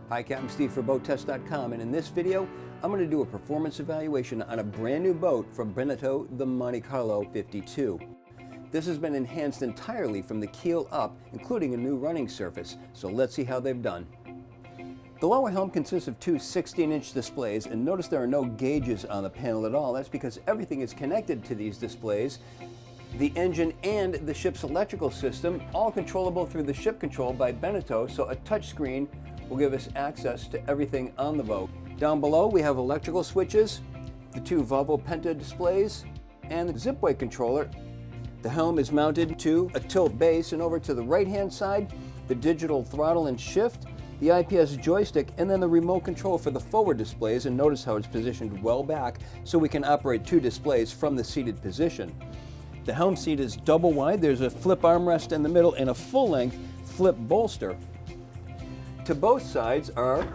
Hi, Captain Steve for BoatTEST.com, and in this video, I'm going to do a performance evaluation on a brand new boat from Beneteau, the Monte Carlo 52. This has been enhanced entirely from the keel up, including a new running surface, so let's see how they've done. The lower helm consists of two 16-inch displays, and notice there are no gauges on the panel at all. That's because everything is connected to these displays. The engine and the ship's electrical system, all controllable through the ship control by Beneteau, so a touchscreen will give us access to everything on the boat. Down below we have electrical switches, the two Volvo Penta displays, and the zipway controller. The helm is mounted to a tilt base, and over to the right hand side, the digital throttle and shift, the IPS joystick, and then the remote control for the forward displays, and notice how it's positioned well back so we can operate two displays from the seated position. The helm seat is double wide, there's a flip armrest in the middle and a full-length flip bolster. To both sides are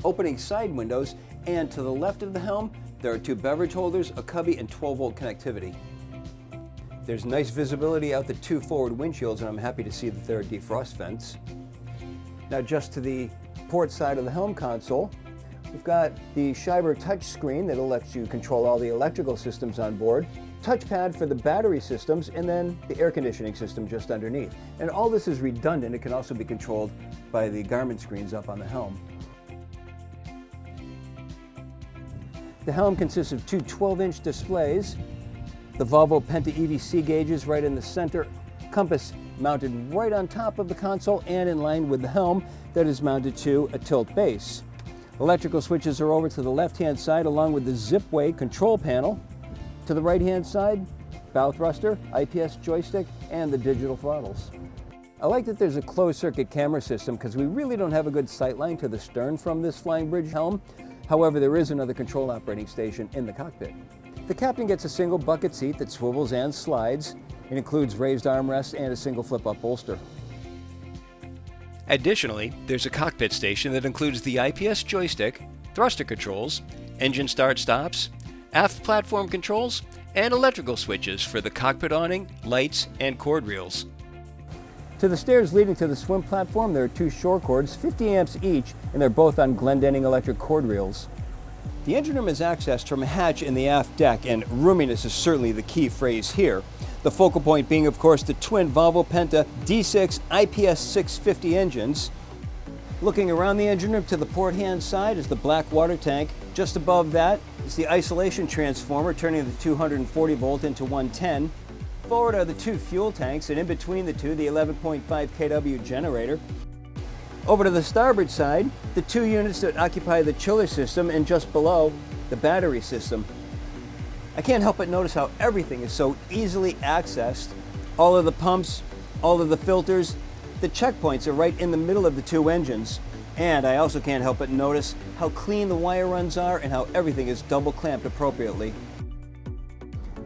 opening side windows, and to the left of the helm there are two beverage holders, a cubby, and 12-volt connectivity. There's nice visibility out the two forward windshields, and I'm happy to see that there are defrost vents. Now just to the port side of the helm console, we've got the Scheiber touchscreen that lets you control all the electrical systems on board, touchpad for the battery systems, and then the air conditioning system just underneath. And all this is redundant. It can also be controlled by the GARMIN screens up on the helm. The helm consists of two 12-inch displays, the Volvo Penta EVC gauges right in the center, compass mounted right on top of the console and in line with the helm that is mounted to a tilt base. Electrical switches are over to the left-hand side along with the zipway control panel. To the right-hand side, bow thruster, IPS joystick, and the digital throttles. I like that there's a closed-circuit camera system because we really don't have a good sightline to the stern from this flying bridge helm. However, there is another control operating station in the cockpit. The captain gets a single bucket seat that swivels and slides. It includes raised armrests and a single flip-up bolster. Additionally, there's a cockpit station that includes the IPS joystick, thruster controls, engine start-stops, aft platform controls, and electrical switches for the cockpit awning, lights, and cord reels. To the stairs leading to the swim platform, there are two shore cords, 50 amps each, and they're both on Glendenning electric cord reels. The engine room is accessed from a hatch in the aft deck, and roominess is certainly the key phrase here. The focal point being, of course, the twin Volvo Penta D6 IPS 650 engines. Looking around the engine room to the port hand side is the black water tank. Just above that is the isolation transformer, turning the 240 volt into 110. Forward are the two fuel tanks, and in between the two, the 11.5 kW generator. Over to the starboard side, the two units that occupy the chiller system, and just below, the battery system. I can't help but notice how everything is so easily accessed. All of the pumps, all of the filters, the checkpoints are right in the middle of the two engines. And I also can't help but notice how clean the wire runs are and how everything is double clamped appropriately.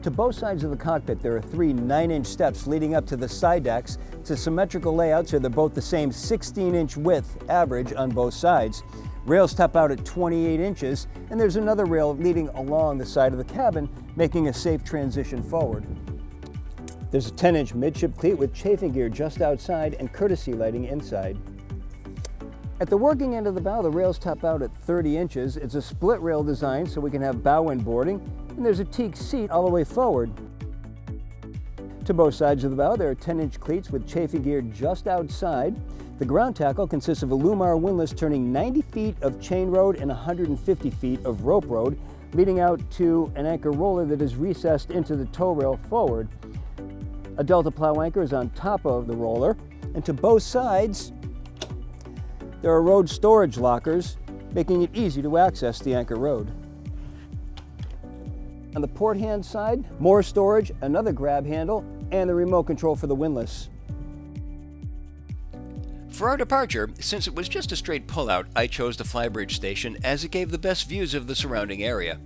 To both sides of the cockpit there are three 9-inch steps leading up to the side decks. It's a symmetrical layout, so they're both the same 16-inch width average on both sides. Rails top out at 28 inches, and there's another rail leading along the side of the cabin, making a safe transition forward. There's a 10-inch midship cleat with chafing gear just outside and courtesy lighting inside. At the working end of the bow, the rails top out at 30 inches. It's a split rail design so we can have bow end boarding, and there's a teak seat all the way forward. To both sides of the bow, there are 10-inch cleats with chafing gear just outside. The ground tackle consists of a Lumar windlass turning 90 feet of chain rode and 150 feet of rope rode, leading out to an anchor roller that is recessed into the tow rail forward. A Delta plow anchor is on top of the roller, and to both sides there are rode storage lockers, making it easy to access the anchor rode. On the port hand side, more storage, another grab handle, and the remote control for the windlass. For our departure, since it was just a straight pullout, I chose the flybridge station as it gave the best views of the surrounding area.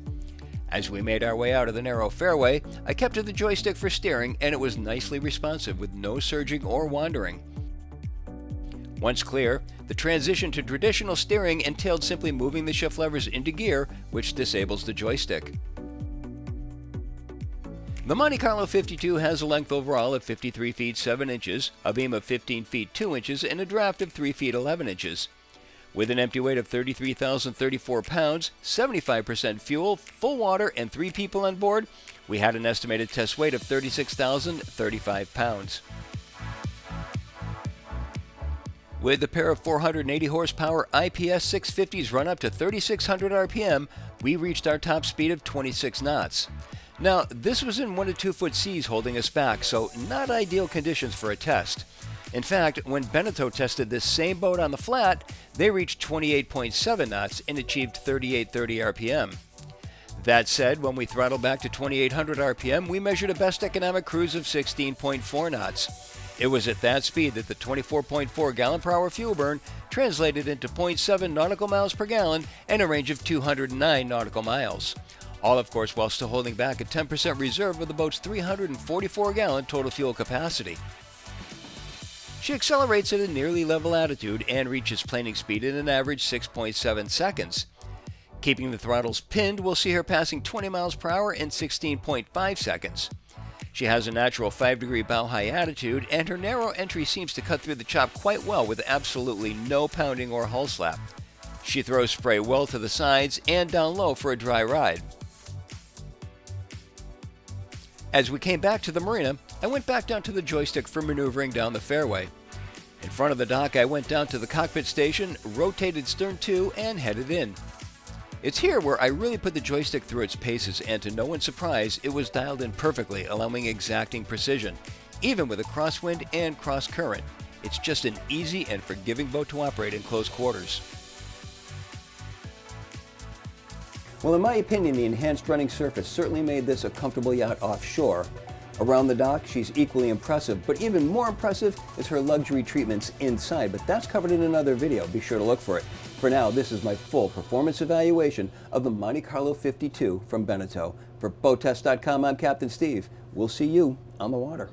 As we made our way out of the narrow fairway, I kept to the joystick for steering, and it was nicely responsive with no surging or wandering. Once clear, the transition to traditional steering entailed simply moving the shift levers into gear, which disables the joystick. The Monte Carlo 52 has a length overall of 53 feet 7 inches, a beam of 15 feet 2 inches, and a draft of 3 feet 11 inches. With an empty weight of 33,034 pounds, 75% fuel, full water, and 3 people on board, we had an estimated test weight of 36,035 pounds. With a pair of 480 horsepower IPS 650s run up to 3,600 RPM, we reached our top speed of 26 knots. Now, this was in 1 to 2 foot seas holding us back, so not ideal conditions for a test. In fact, when Beneteau tested this same boat on the flat, they reached 28.7 knots and achieved 3830 RPM. That said, when we throttled back to 2800 RPM, we measured a best economic cruise of 16.4 knots. It was at that speed that the 24.4 gallon per hour fuel burn translated into 0.7 nautical miles per gallon and a range of 209 nautical miles. All, of course, while still holding back a 10% reserve of the boat's 344 gallon total fuel capacity. She accelerates at a nearly level attitude and reaches planing speed at an average 6.7 seconds. Keeping the throttles pinned, we'll see her passing 20 miles per hour in 16.5 seconds. She has a natural 5-degree bow-high attitude, and her narrow entry seems to cut through the chop quite well with absolutely no pounding or hull slap. She throws spray well to the sides and down low for a dry ride. As we came back to the marina, I went back down to the joystick for maneuvering down the fairway. In front of the dock, I went down to the cockpit station, rotated stern to, and headed in. It's here where I really put the joystick through its paces, and to no one's surprise, it was dialed in perfectly, allowing exacting precision, even with a crosswind and cross current. It's just an easy and forgiving boat to operate in close quarters. Well, in my opinion, the enhanced running surface certainly made this a comfortable yacht offshore. Around the dock, she's equally impressive, but even more impressive is her luxury treatments inside, but that's covered in another video. Be sure to look for it. For now, this is my full performance evaluation of the Monte Carlo 52 from Beneteau. For BoatTEST.com, I'm Captain Steve. We'll see you on the water.